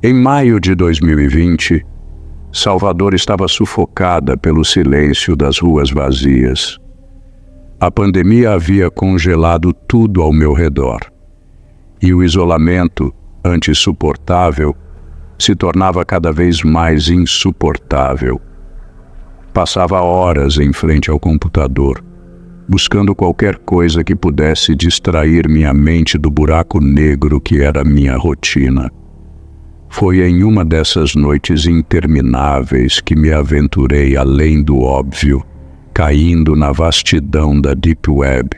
Em maio de 2020, Salvador estava sufocada pelo silêncio das ruas vazias. A pandemia havia congelado tudo ao meu redor, e o isolamento, antes suportável, se tornava cada vez mais insuportável. Passava horas em frente ao computador, buscando qualquer coisa que pudesse distrair minha mente do buraco negro que era minha rotina. Foi em uma dessas noites intermináveis que me aventurei além do óbvio, caindo na vastidão da Deep Web.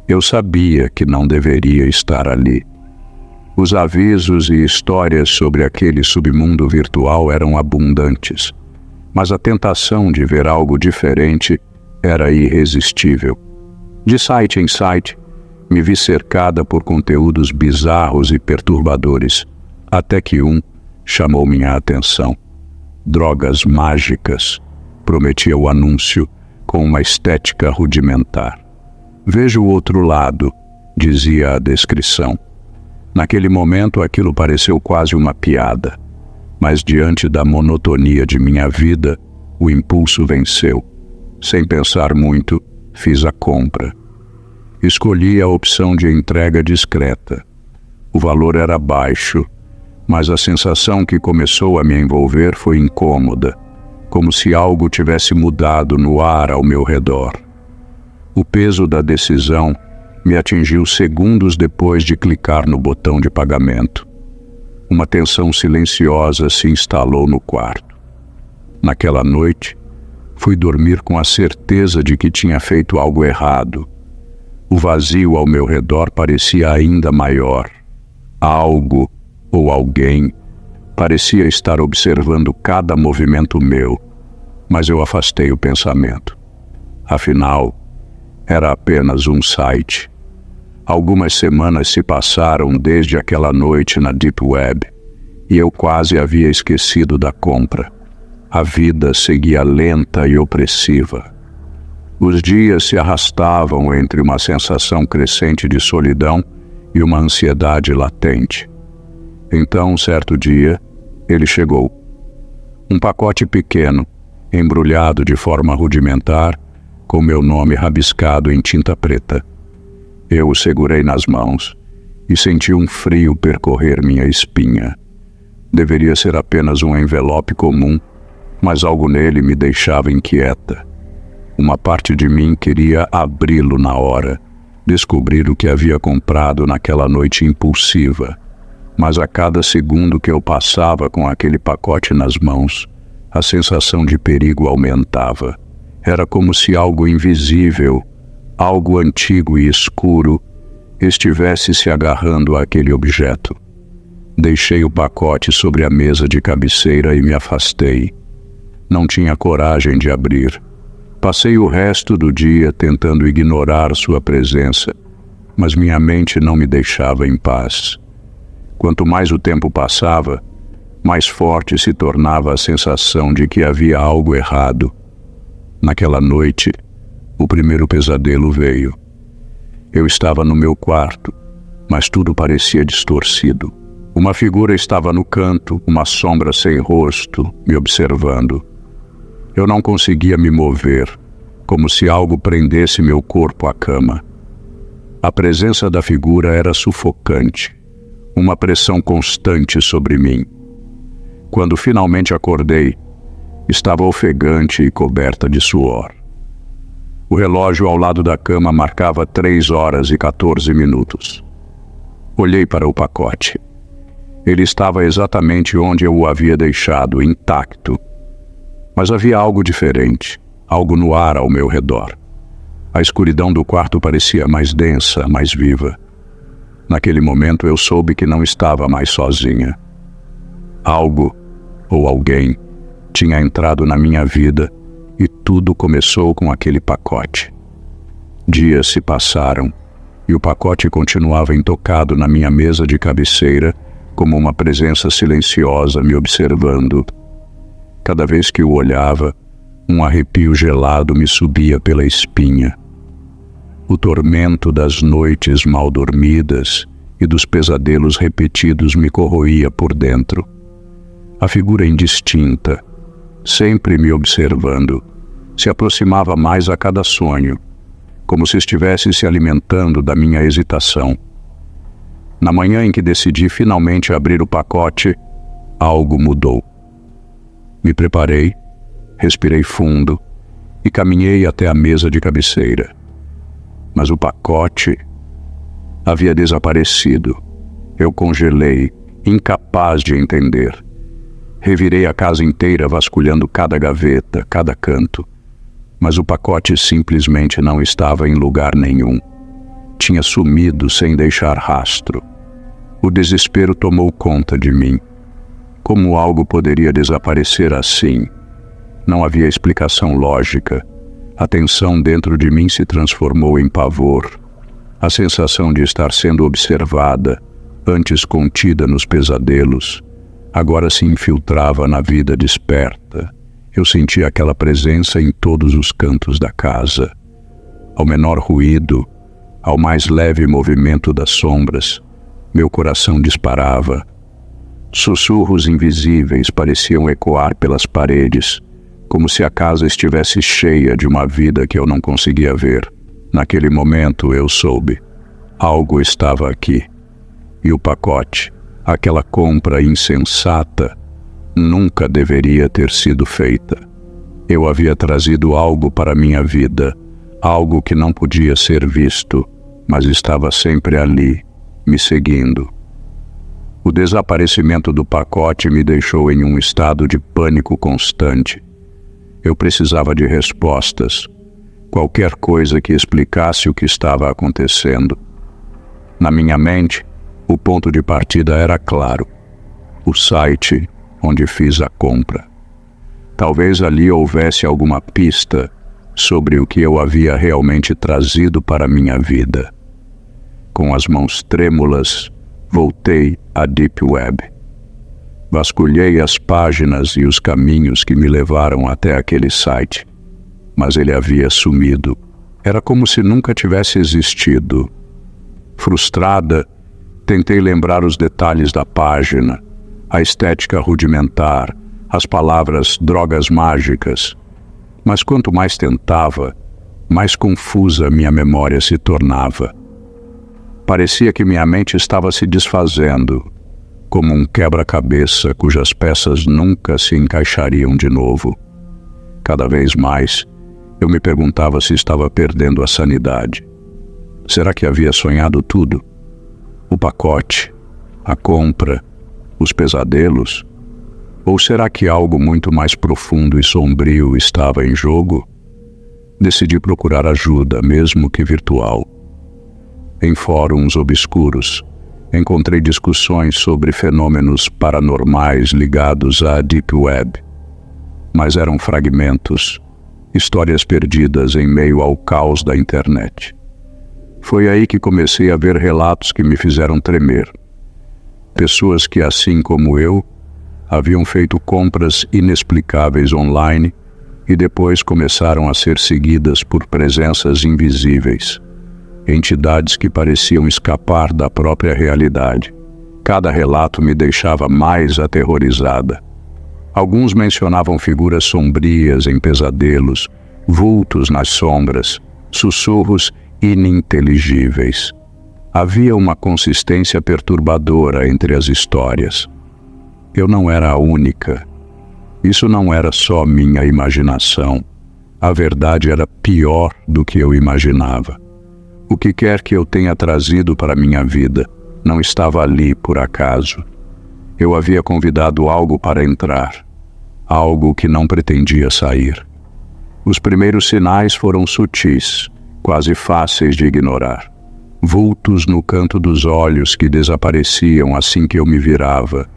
Eu sabia que não deveria estar ali. Os avisos e histórias sobre aquele submundo virtual eram abundantes, mas a tentação de ver algo diferente era irresistível. De site em site, me vi cercada por conteúdos bizarros e perturbadores, até que um chamou minha atenção. Drogas mágicas, prometia o anúncio com uma estética rudimentar. Veja o outro lado, dizia a descrição. Naquele momento aquilo pareceu quase uma piada, mas diante da monotonia de minha vida, o impulso venceu. Sem pensar muito, fiz a compra. Escolhi a opção de entrega discreta. O valor era baixo, mas a sensação que começou a me envolver foi incômoda, como se algo tivesse mudado no ar ao meu redor. O peso da decisão me atingiu segundos depois de clicar no botão de pagamento. Uma tensão silenciosa se instalou no quarto. Naquela noite, fui dormir com a certeza de que tinha feito algo errado. O vazio ao meu redor parecia ainda maior. Algo ou alguém parecia estar observando cada movimento meu, mas eu afastei o pensamento. Afinal, era apenas um site. Algumas semanas se passaram desde aquela noite na Deep Web, e eu quase havia esquecido da compra. A vida seguia lenta e opressiva. Os dias se arrastavam entre uma sensação crescente de solidão e uma ansiedade latente. Então, certo dia, ele chegou. Um pacote pequeno, embrulhado de forma rudimentar, com meu nome rabiscado em tinta preta. Eu o segurei nas mãos e senti um frio percorrer minha espinha. Deveria ser apenas um envelope comum, mas algo nele me deixava inquieta. Uma parte de mim queria abri-lo na hora, descobrir o que havia comprado naquela noite impulsiva. Mas a cada segundo que eu passava com aquele pacote nas mãos, a sensação de perigo aumentava. Era como se algo invisível, algo antigo e escuro, estivesse se agarrando àquele objeto. Deixei o pacote sobre a mesa de cabeceira e me afastei. Não tinha coragem de abrir. Passei o resto do dia tentando ignorar sua presença, mas minha mente não me deixava em paz. Quanto mais o tempo passava, mais forte se tornava a sensação de que havia algo errado. Naquela noite, o primeiro pesadelo veio. Eu estava no meu quarto, mas tudo parecia distorcido. Uma figura estava no canto, uma sombra sem rosto, me observando. Eu não conseguia me mover, como se algo prendesse meu corpo à cama. A presença da figura era sufocante, uma pressão constante sobre mim. Quando finalmente acordei, estava ofegante e coberta de suor. O relógio ao lado da cama marcava 3h14. Olhei para o pacote. Ele estava exatamente onde eu o havia deixado, intacto. Mas havia algo diferente, algo no ar ao meu redor. A escuridão do quarto parecia mais densa, mais viva. Naquele momento eu soube que não estava mais sozinha. Algo, ou alguém, tinha entrado na minha vida e tudo começou com aquele pacote. Dias se passaram e o pacote continuava intocado na minha mesa de cabeceira como uma presença silenciosa me observando. Cada vez que o olhava, um arrepio gelado me subia pela espinha. O tormento das noites mal dormidas e dos pesadelos repetidos me corroía por dentro. A figura indistinta, sempre me observando, se aproximava mais a cada sonho, como se estivesse se alimentando da minha hesitação. Na manhã em que decidi finalmente abrir o pacote, algo mudou. Me preparei, respirei fundo e caminhei até a mesa de cabeceira. Mas o pacote havia desaparecido. Eu congelei, incapaz de entender. Revirei a casa inteira vasculhando cada gaveta, cada canto. Mas o pacote simplesmente não estava em lugar nenhum. Tinha sumido sem deixar rastro. O desespero tomou conta de mim. Como algo poderia desaparecer assim? Não havia explicação lógica. A tensão dentro de mim se transformou em pavor. A sensação de estar sendo observada, antes contida nos pesadelos, agora se infiltrava na vida desperta. Eu sentia aquela presença em todos os cantos da casa. Ao menor ruído, ao mais leve movimento das sombras, meu coração disparava. Sussurros invisíveis pareciam ecoar pelas paredes, como se a casa estivesse cheia de uma vida que eu não conseguia ver. Naquele momento eu soube. Algo estava aqui. E o pacote, aquela compra insensata, nunca deveria ter sido feita. Eu havia trazido algo para minha vida, algo que não podia ser visto, mas estava sempre ali, me seguindo. O desaparecimento do pacote me deixou em um estado de pânico constante. Eu precisava de respostas, qualquer coisa que explicasse o que estava acontecendo. Na minha mente, o ponto de partida era claro: o site onde fiz a compra. Talvez ali houvesse alguma pista sobre o que eu havia realmente trazido para minha vida. Com as mãos trêmulas, voltei à Deep Web. Vasculhei as páginas e os caminhos que me levaram até aquele site, mas ele havia sumido. Era como se nunca tivesse existido. Frustrada, tentei lembrar os detalhes da página, a estética rudimentar, as palavras drogas mágicas. Mas quanto mais tentava, mais confusa minha memória se tornava. Parecia que minha mente estava se desfazendo, como um quebra-cabeça cujas peças nunca se encaixariam de novo. Cada vez mais, eu me perguntava se estava perdendo a sanidade. Será que havia sonhado tudo? O pacote, a compra, os pesadelos? Ou será que algo muito mais profundo e sombrio estava em jogo? Decidi procurar ajuda, mesmo que virtual. Em fóruns obscuros, encontrei discussões sobre fenômenos paranormais ligados à Deep Web. Mas eram fragmentos, histórias perdidas em meio ao caos da internet. Foi aí que comecei a ver relatos que me fizeram tremer. Pessoas que, assim como eu, haviam feito compras inexplicáveis online e depois começaram a ser seguidas por presenças invisíveis. Entidades que pareciam escapar da própria realidade. Cada relato me deixava mais aterrorizada. Alguns mencionavam figuras sombrias em pesadelos, vultos nas sombras, sussurros ininteligíveis. Havia uma consistência perturbadora entre as histórias. Eu não era a única. Isso não era só minha imaginação. A verdade era pior do que eu imaginava. O que quer que eu tenha trazido para minha vida não estava ali por acaso. Eu havia convidado algo para entrar, algo que não pretendia sair. Os primeiros sinais foram sutis, quase fáceis de ignorar. Vultos no canto dos olhos que desapareciam assim que eu me virava.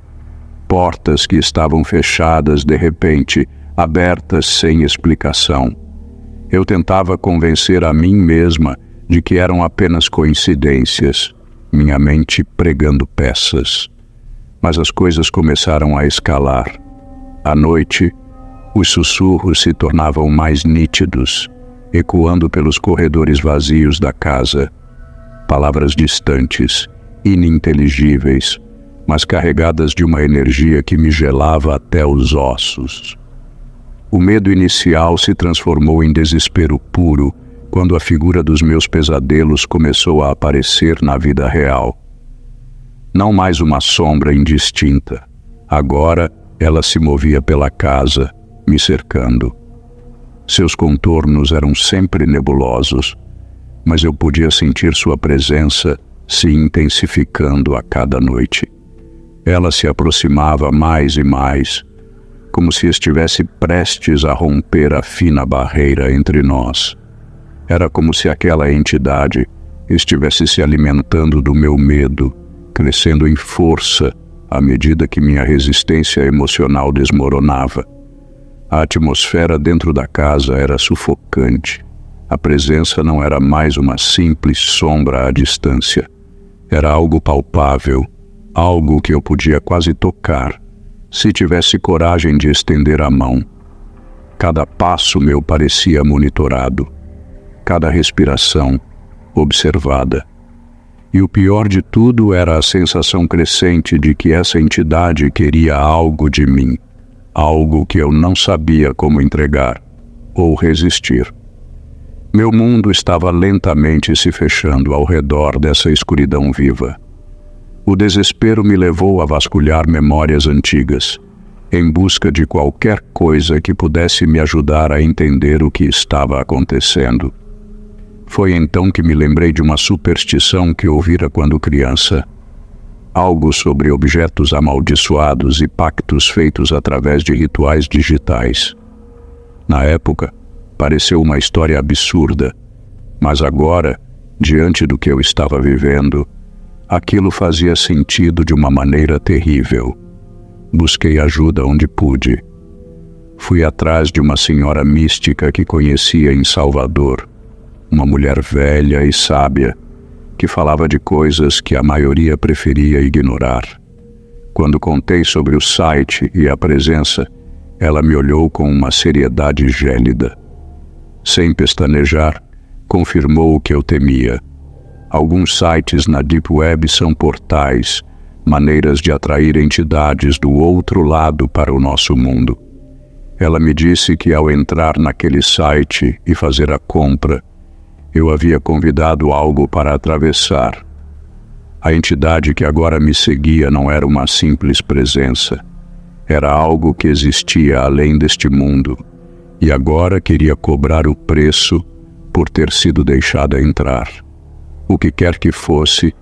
Portas que estavam fechadas de repente, abertas sem explicação. Eu tentava convencer a mim mesma de que eram apenas coincidências, minha mente pregando peças. Mas as coisas começaram a escalar. À noite, os sussurros se tornavam mais nítidos, ecoando pelos corredores vazios da casa. Palavras distantes, ininteligíveis, mas carregadas de uma energia que me gelava até os ossos. O medo inicial se transformou em desespero puro quando a figura dos meus pesadelos começou a aparecer na vida real. Não mais uma sombra indistinta. Agora ela se movia pela casa, me cercando. Seus contornos eram sempre nebulosos, mas eu podia sentir sua presença se intensificando a cada noite. Ela se aproximava mais e mais, como se estivesse prestes a romper a fina barreira entre nós. Era como se aquela entidade estivesse se alimentando do meu medo, crescendo em força à medida que minha resistência emocional desmoronava. A atmosfera dentro da casa era sufocante. A presença não era mais uma simples sombra à distância. Era algo palpável, algo que eu podia quase tocar, se tivesse coragem de estender a mão. Cada passo meu parecia monitorado, cada respiração observada. E o pior de tudo era a sensação crescente de que essa entidade queria algo de mim, algo que eu não sabia como entregar ou resistir. Meu mundo estava lentamente se fechando ao redor dessa escuridão viva. O desespero me levou a vasculhar memórias antigas, em busca de qualquer coisa que pudesse me ajudar a entender o que estava acontecendo. Foi então que me lembrei de uma superstição que ouvira quando criança. Algo sobre objetos amaldiçoados e pactos feitos através de rituais digitais. Na época, pareceu uma história absurda, mas agora, diante do que eu estava vivendo, aquilo fazia sentido de uma maneira terrível. Busquei ajuda onde pude. Fui atrás de uma senhora mística que conhecia em Salvador, uma mulher velha e sábia, que falava de coisas que a maioria preferia ignorar. Quando contei sobre o site e a presença, ela me olhou com uma seriedade gélida. Sem pestanejar, confirmou o que eu temia. Alguns sites na Deep Web são portais, maneiras de atrair entidades do outro lado para o nosso mundo. Ela me disse que ao entrar naquele site e fazer a compra, eu havia convidado algo para atravessar. A entidade que agora me seguia não era uma simples presença. Era algo que existia além deste mundo e agora queria cobrar o preço por ter sido deixada entrar. O que quer que fosse,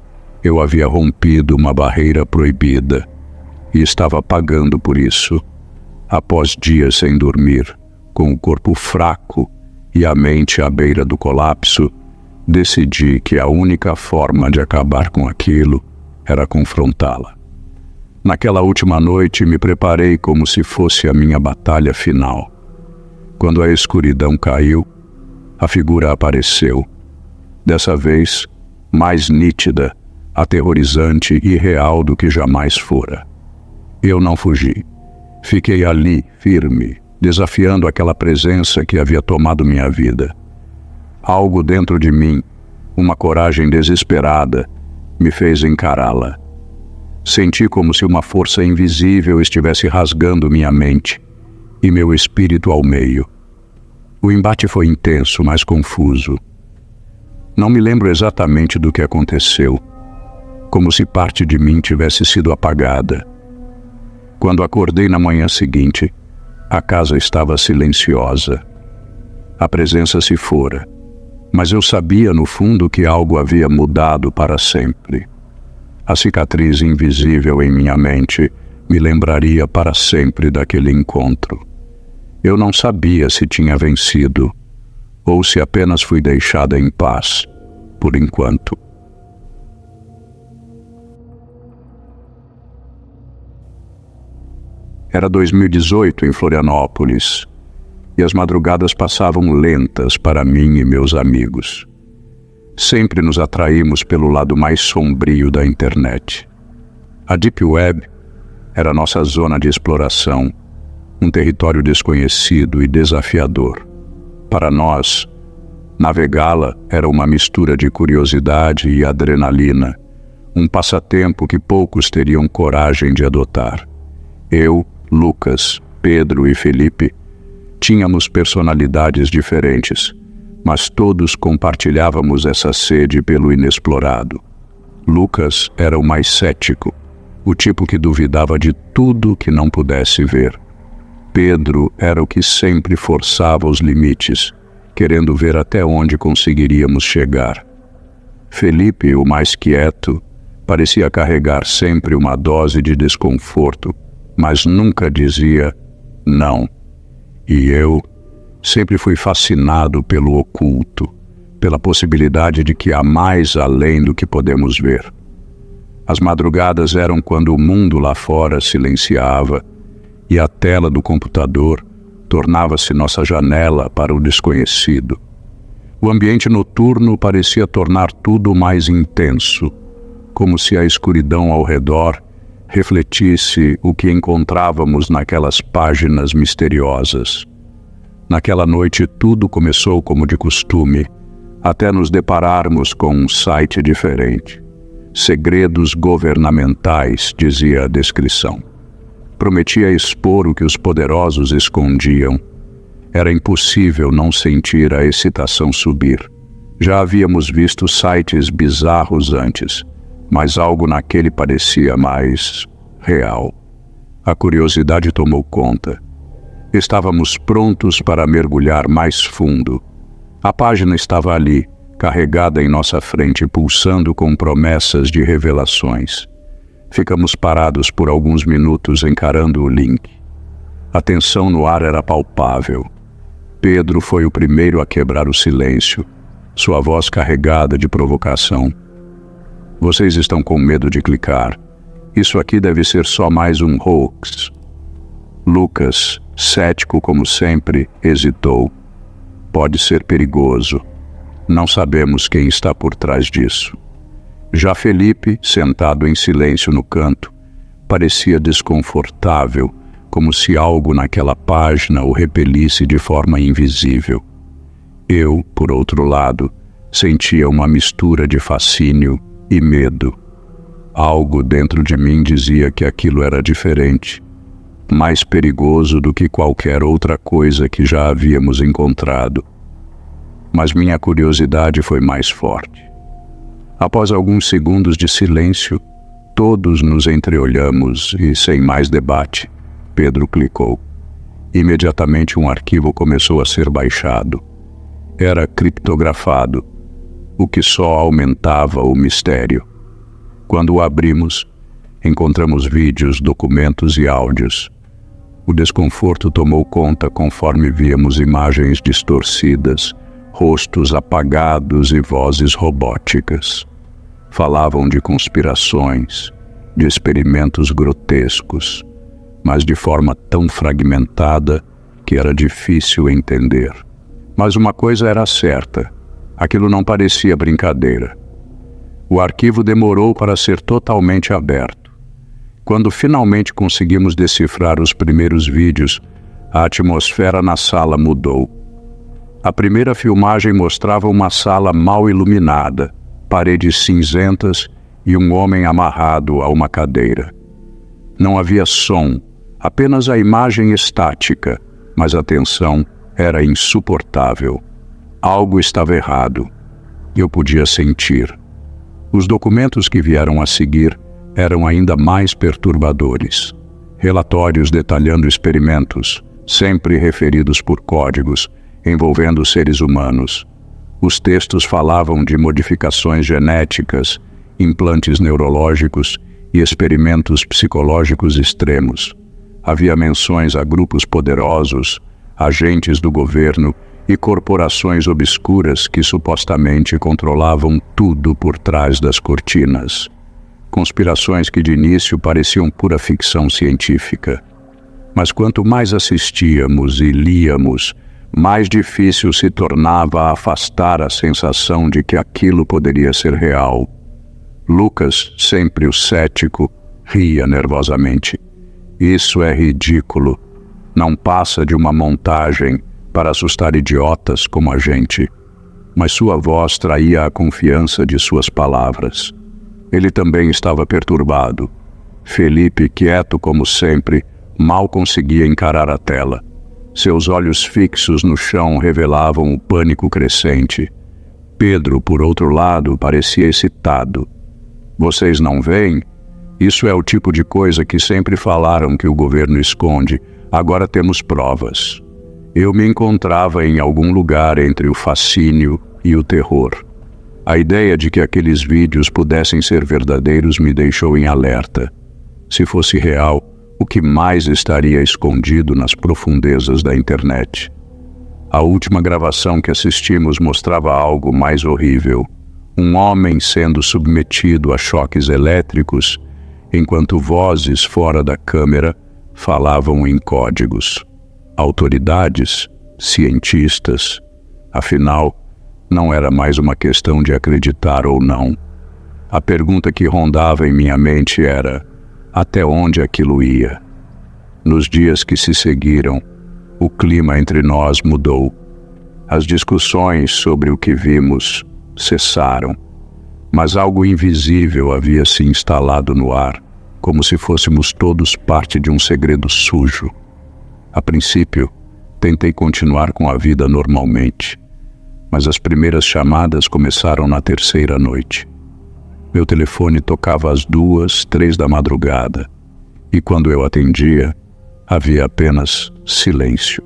eu havia rompido uma barreira proibida e estava pagando por isso. Após dias sem dormir, com o corpo fraco e a mente à beira do colapso, decidi que a única forma de acabar com aquilo era confrontá-la. Naquela última noite, me preparei como se fosse a minha batalha final. Quando a escuridão caiu, a figura apareceu. Dessa vez, mais nítida, aterrorizante e real do que jamais fora. Eu não fugi. Fiquei ali, firme, desafiando aquela presença que havia tomado minha vida. Algo dentro de mim, uma coragem desesperada, me fez encará-la. Senti como se uma força invisível estivesse rasgando minha mente e meu espírito ao meio. O embate foi intenso, mas confuso. Não me lembro exatamente do que aconteceu, como se parte de mim tivesse sido apagada. Quando acordei na manhã seguinte, a casa estava silenciosa. A presença se fora, mas eu sabia no fundo que algo havia mudado para sempre. A cicatriz invisível em minha mente me lembraria para sempre daquele encontro. Eu não sabia se tinha vencido ou se apenas fui deixada em paz, por enquanto. Era 2018 em Florianópolis, e as madrugadas passavam lentas para mim e meus amigos. Sempre nos atraímos pelo lado mais sombrio da internet. A Deep Web era nossa zona de exploração, um território desconhecido e desafiador. Para nós, navegá-la era uma mistura de curiosidade e adrenalina, um passatempo que poucos teriam coragem de adotar. Eu, Lucas, Pedro e Felipe tínhamos personalidades diferentes, mas todos compartilhávamos essa sede pelo inexplorado. Lucas era o mais cético, o tipo que duvidava de tudo que não pudesse ver. Pedro era o que sempre forçava os limites, querendo ver até onde conseguiríamos chegar. Felipe, o mais quieto, parecia carregar sempre uma dose de desconforto, mas nunca dizia não. E eu sempre fui fascinado pelo oculto, pela possibilidade de que há mais além do que podemos ver. As madrugadas eram quando o mundo lá fora silenciava e a tela do computador tornava-se nossa janela para o desconhecido. O ambiente noturno parecia tornar tudo mais intenso, como se a escuridão ao redor refletisse o que encontrávamos naquelas páginas misteriosas. Naquela noite tudo começou como de costume, até nos depararmos com um site diferente. Segredos governamentais, dizia a descrição. Prometia expor o que os poderosos escondiam. Era impossível não sentir a excitação subir. Já havíamos visto sites bizarros antes, mas algo naquele parecia mais real. A curiosidade tomou conta. Estávamos prontos para mergulhar mais fundo. A página estava ali, carregada em nossa frente, pulsando com promessas de revelações. Ficamos parados por alguns minutos encarando o link. A tensão no ar era palpável. Pedro foi o primeiro a quebrar o silêncio, sua voz carregada de provocação. Vocês estão com medo de clicar. Isso aqui deve ser só mais um hoax. Lucas, cético como sempre, hesitou. Pode ser perigoso. Não sabemos quem está por trás disso. Já Felipe, sentado em silêncio no canto, parecia desconfortável, como se algo naquela página o repelisse de forma invisível. Eu, por outro lado, sentia uma mistura de fascínio e medo. Algo dentro de mim dizia que aquilo era diferente, mais perigoso do que qualquer outra coisa que já havíamos encontrado. Mas minha curiosidade foi mais forte. Após alguns segundos de silêncio, todos nos entreolhamos e, sem mais debate, Pedro clicou. Imediatamente um arquivo começou a ser baixado. Era criptografado, o que só aumentava o mistério. Quando o abrimos, encontramos vídeos, documentos e áudios. O desconforto tomou conta conforme víamos imagens distorcidas, rostos apagados e vozes robóticas. Falavam de conspirações, de experimentos grotescos, mas de forma tão fragmentada que era difícil entender. Mas uma coisa era certa, aquilo não parecia brincadeira. O arquivo demorou para ser totalmente aberto. Quando finalmente conseguimos decifrar os primeiros vídeos, a atmosfera na sala mudou. A primeira filmagem mostrava uma sala mal iluminada, paredes cinzentas e um homem amarrado a uma cadeira. Não havia som, apenas a imagem estática, mas a tensão era insuportável. Algo estava errado. Eu podia sentir. Os documentos que vieram a seguir eram ainda mais perturbadores. Relatórios detalhando experimentos, sempre referidos por códigos, envolvendo seres humanos. Os textos falavam de modificações genéticas, implantes neurológicos e experimentos psicológicos extremos. Havia menções a grupos poderosos, agentes do governo e corporações obscuras que supostamente controlavam tudo por trás das cortinas. Conspirações que de início pareciam pura ficção científica. Mas quanto mais assistíamos e líamos, mais difícil se tornava afastar a sensação de que aquilo poderia ser real. Lucas, sempre o cético, ria nervosamente. Isso é ridículo. Não passa de uma montagem para assustar idiotas como a gente. Mas sua voz traía a confiança de suas palavras. Ele também estava perturbado. Felipe, quieto como sempre, mal conseguia encarar a tela. Seus olhos fixos no chão revelavam o pânico crescente. Pedro, por outro lado, parecia excitado. Vocês não veem? Isso é o tipo de coisa que sempre falaram que o governo esconde. Agora temos provas. Eu me encontrava em algum lugar entre o fascínio e o terror. A ideia de que aqueles vídeos pudessem ser verdadeiros me deixou em alerta. Se fosse real, o que mais estaria escondido nas profundezas da internet? A última gravação que assistimos mostrava algo mais horrível. Um homem sendo submetido a choques elétricos, enquanto vozes fora da câmera falavam em códigos. Autoridades, cientistas. Afinal, não era mais uma questão de acreditar ou não. A pergunta que rondava em minha mente era: até onde aquilo ia? Nos dias que se seguiram, o clima entre nós mudou. As discussões sobre o que vimos cessaram, mas algo invisível havia se instalado no ar, como se fôssemos todos parte de um segredo sujo. A princípio, tentei continuar com a vida normalmente, mas as primeiras chamadas começaram na terceira noite. Meu telefone tocava às 2, 3 da madrugada, e quando eu atendia, havia apenas silêncio.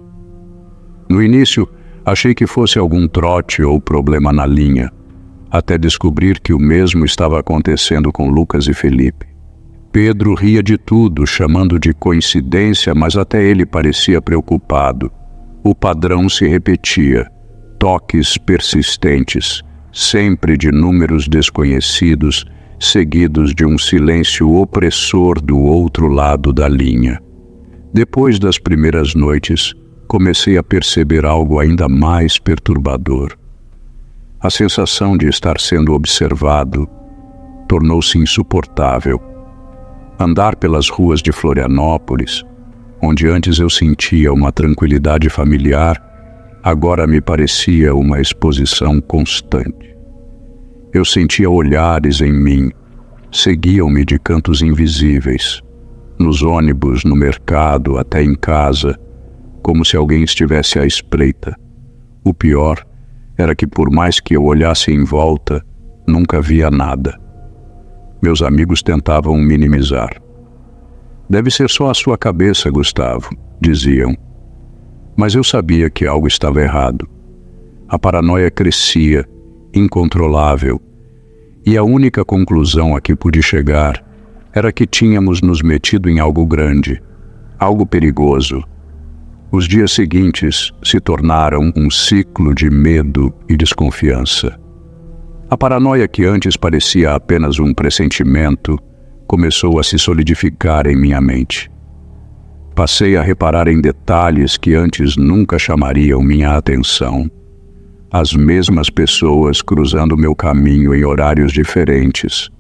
No início, achei que fosse algum trote ou problema na linha, até descobrir que o mesmo estava acontecendo com Lucas e Felipe. Pedro ria de tudo, chamando de coincidência, mas até ele parecia preocupado. O padrão se repetia, toques persistentes, sempre de números desconhecidos, seguidos de um silêncio opressor do outro lado da linha. Depois das primeiras noites, comecei a perceber algo ainda mais perturbador. A sensação de estar sendo observado tornou-se insuportável. Andar pelas ruas de Florianópolis, onde antes eu sentia uma tranquilidade familiar, agora me parecia uma exposição constante. Eu sentia olhares em mim, seguiam-me de cantos invisíveis, nos ônibus, no mercado, até em casa, como se alguém estivesse à espreita. O pior era que, por mais que eu olhasse em volta, nunca via nada. Meus amigos tentavam minimizar. Deve ser só a sua cabeça, Gustavo, diziam. Mas eu sabia que algo estava errado. A paranoia crescia, incontrolável, e a única conclusão a que pude chegar era que tínhamos nos metido em algo grande, algo perigoso. Os dias seguintes se tornaram um ciclo de medo e desconfiança. A paranoia, que antes parecia apenas um pressentimento, começou a se solidificar em minha mente. Passei a reparar em detalhes que antes nunca chamariam minha atenção. As mesmas pessoas cruzando meu caminho em horários diferentes.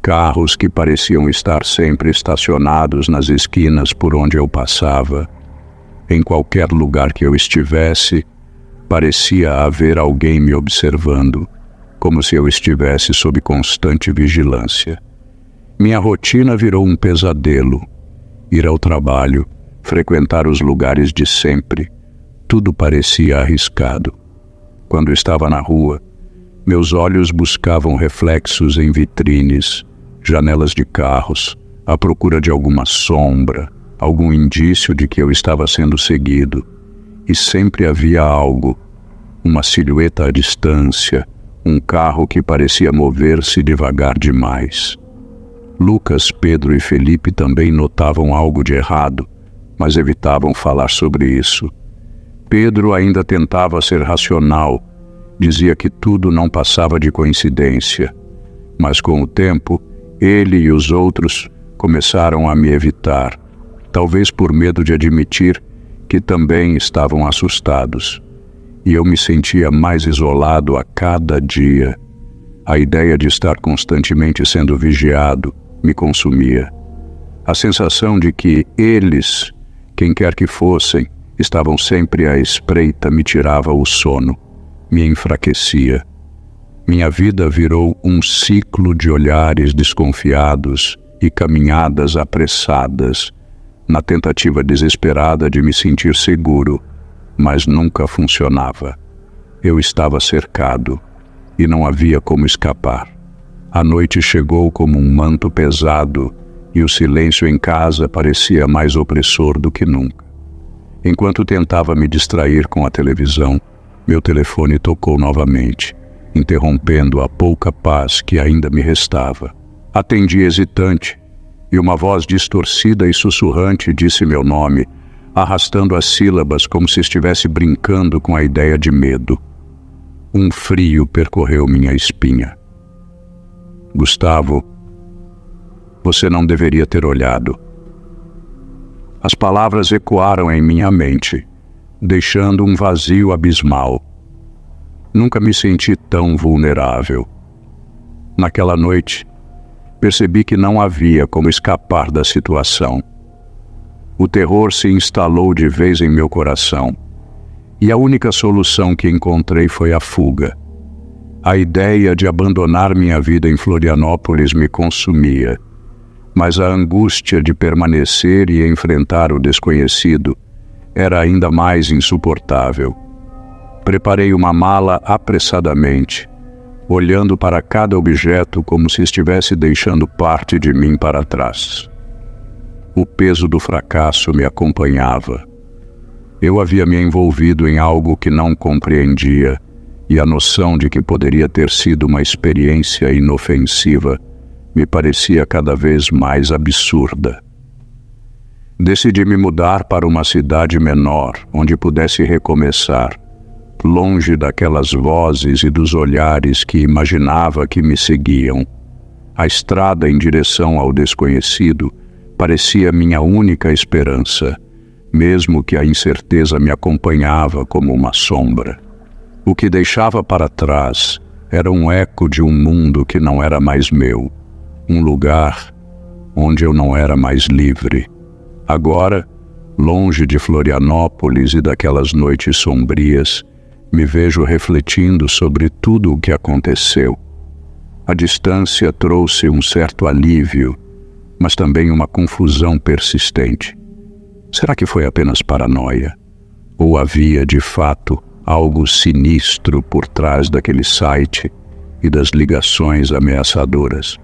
Carros que pareciam estar sempre estacionados nas esquinas por onde eu passava. Em qualquer lugar que eu estivesse, parecia haver alguém me observando, como se eu estivesse sob constante vigilância. Minha rotina virou um pesadelo. Ir ao trabalho, frequentar os lugares de sempre, tudo parecia arriscado. Quando estava na rua, meus olhos buscavam reflexos em vitrines, janelas de carros, à procura de alguma sombra, algum indício de que eu estava sendo seguido. E sempre havia algo, uma silhueta à distância, um carro que parecia mover-se devagar demais. Lucas, Pedro e Felipe também notavam algo de errado, mas evitavam falar sobre isso. Pedro ainda tentava ser racional, dizia que tudo não passava de coincidência. Mas com o tempo, ele e os outros começaram a me evitar, talvez por medo de admitir que também estavam assustados. E eu me sentia mais isolado a cada dia. A ideia de estar constantemente sendo vigiado me consumia. A sensação de que eles, quem quer que fossem, estavam sempre à espreita me tirava o sono, me enfraquecia. minha vida virou um ciclo de olhares desconfiados e caminhadas apressadas, na tentativa desesperada de me sentir seguro, mas nunca funcionava. Eu estava cercado e não havia como escapar. A noite chegou como um manto pesado e o silêncio em casa parecia mais opressor do que nunca. Enquanto tentava me distrair com a televisão, meu telefone tocou novamente, interrompendo a pouca paz que ainda me restava. Atendi hesitante, e uma voz distorcida e sussurrante disse meu nome, arrastando as sílabas como se estivesse brincando com a ideia de medo. Um frio percorreu minha espinha. Gustavo, você não deveria ter olhado. As palavras ecoaram em minha mente, deixando um vazio abismal. Nunca me senti tão vulnerável. Naquela noite, percebi que não havia como escapar da situação. O terror se instalou de vez em meu coração, e a única solução que encontrei foi a fuga. A ideia de abandonar minha vida em Florianópolis me consumia, mas a angústia de permanecer e enfrentar o desconhecido era ainda mais insuportável. Preparei uma mala apressadamente, olhando para cada objeto como se estivesse deixando parte de mim para trás. O peso do fracasso me acompanhava. Eu havia me envolvido em algo que não compreendia, e a noção de que poderia ter sido uma experiência inofensiva me parecia cada vez mais absurda. Decidi me mudar para uma cidade menor, onde pudesse recomeçar, longe daquelas vozes e dos olhares que imaginava que me seguiam. A estrada em direção ao desconhecido parecia minha única esperança, mesmo que a incerteza me acompanhava como uma sombra. O que deixava para trás era um eco de um mundo que não era mais meu, um lugar onde eu não era mais livre. Agora, longe de Florianópolis e daquelas noites sombrias, me vejo refletindo sobre tudo o que aconteceu. A distância trouxe um certo alívio, mas também uma confusão persistente. Será que foi apenas paranoia? Ou havia, de fato, algo sinistro por trás daquele site e das ligações ameaçadoras?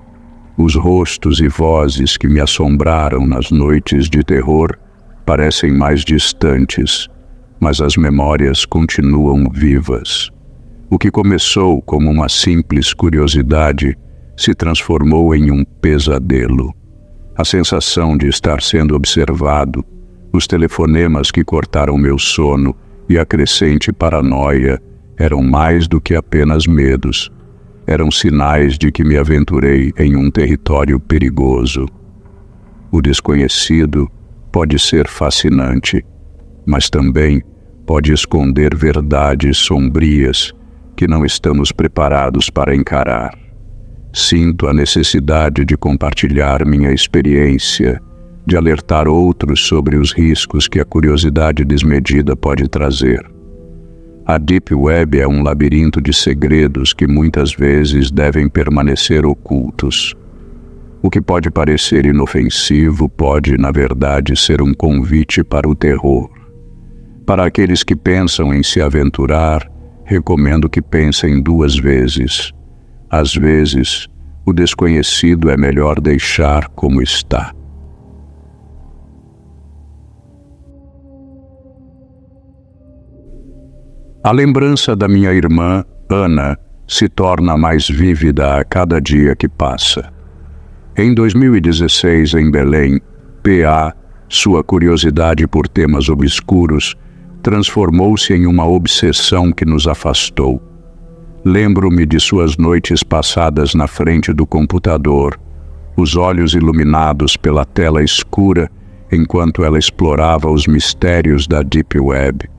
Os rostos e vozes que me assombraram nas noites de terror parecem mais distantes, mas as memórias continuam vivas. O que começou como uma simples curiosidade se transformou em um pesadelo. A sensação de estar sendo observado, os telefonemas que cortaram meu sono e a crescente paranoia eram mais do que apenas medos. Eram sinais de que me aventurei em um território perigoso. O desconhecido pode ser fascinante, mas também pode esconder verdades sombrias que não estamos preparados para encarar. Sinto a necessidade de compartilhar minha experiência, de alertar outros sobre os riscos que a curiosidade desmedida pode trazer. A Deep Web é um labirinto de segredos que muitas vezes devem permanecer ocultos. O que pode parecer inofensivo pode, na verdade, ser um convite para o terror. Para aqueles que pensam em se aventurar, recomendo que pensem 2 vezes. Às vezes, o desconhecido é melhor deixar como está. A lembrança da minha irmã, Ana, se torna mais vívida a cada dia que passa. Em 2016, em Belém, PA, sua curiosidade por temas obscuros, transformou-se em uma obsessão que nos afastou. Lembro-me de suas noites passadas na frente do computador, os olhos iluminados pela tela escura enquanto ela explorava os mistérios da Deep Web.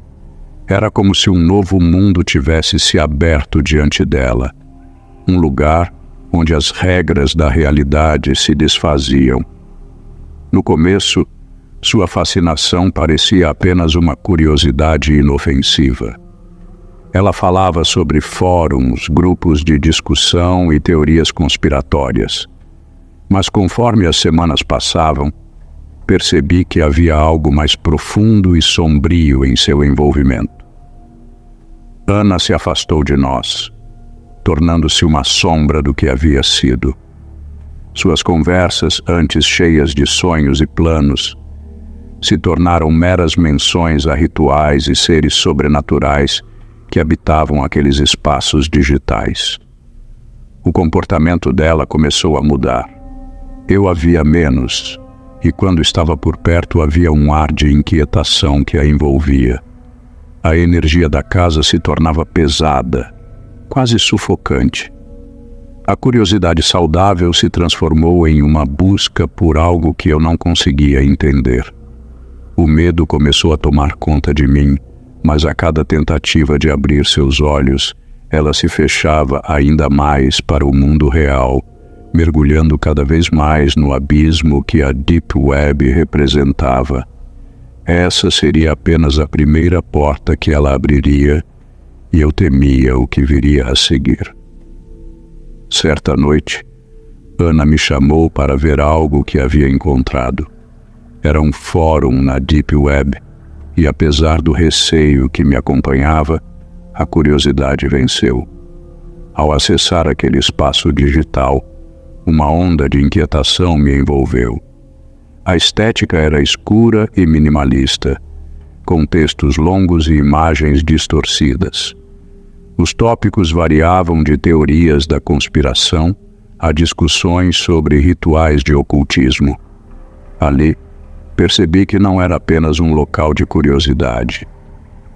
Era como se um novo mundo tivesse se aberto diante dela. Um lugar onde as regras da realidade se desfaziam. No começo, sua fascinação parecia apenas uma curiosidade inofensiva. Ela falava sobre fóruns, grupos de discussão e teorias conspiratórias. Mas conforme as semanas passavam, percebi que havia algo mais profundo e sombrio em seu envolvimento. Ana se afastou de nós, tornando-se uma sombra do que havia sido. Suas conversas, antes cheias de sonhos e planos, se tornaram meras menções a rituais e seres sobrenaturais que habitavam aqueles espaços digitais. O comportamento dela começou a mudar. Eu a via menos, e quando estava por perto havia um ar de inquietação que a envolvia. A energia da casa se tornava pesada, quase sufocante. A curiosidade saudável se transformou em uma busca por algo que eu não conseguia entender. O medo começou a tomar conta de mim, mas a cada tentativa de abrir seus olhos, ela se fechava ainda mais para o mundo real, mergulhando cada vez mais no abismo que a Deep Web representava. Essa seria apenas a primeira porta que ela abriria, e eu temia o que viria a seguir. Certa noite, Ana me chamou para ver algo que havia encontrado. Era um fórum na Deep Web, e apesar do receio que me acompanhava, a curiosidade venceu. Ao acessar aquele espaço digital, uma onda de inquietação me envolveu. A estética era escura e minimalista, com textos longos e imagens distorcidas. Os tópicos variavam de teorias da conspiração a discussões sobre rituais de ocultismo. Ali, percebi que não era apenas um local de curiosidade.